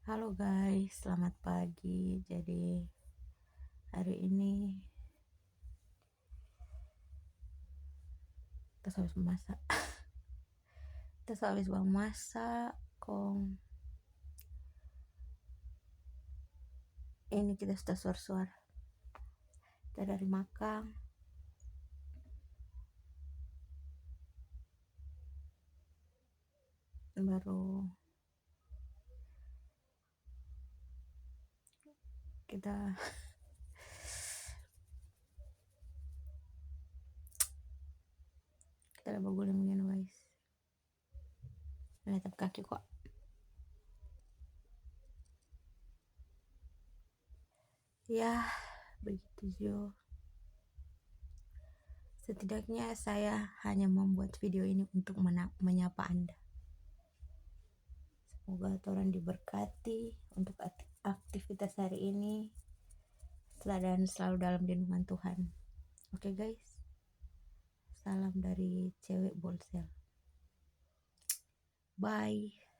Halo guys, selamat pagi. Jadi hari ini kita habis memasak. Kita habis memasak. Ini kita sudah suar-suar. Kita dari makan. Baru kita kita ada bagulnya begini guys. Lihat kaki kok. Ya, begitu Jo. Setidaknya saya hanya membuat video ini untuk menyapa Anda. Semoga Tuhan diberkati untuk aktivitas hari ini dan selalu dalam lindungan Tuhan. Oke guys, salam dari cewek Bolsel. Bye.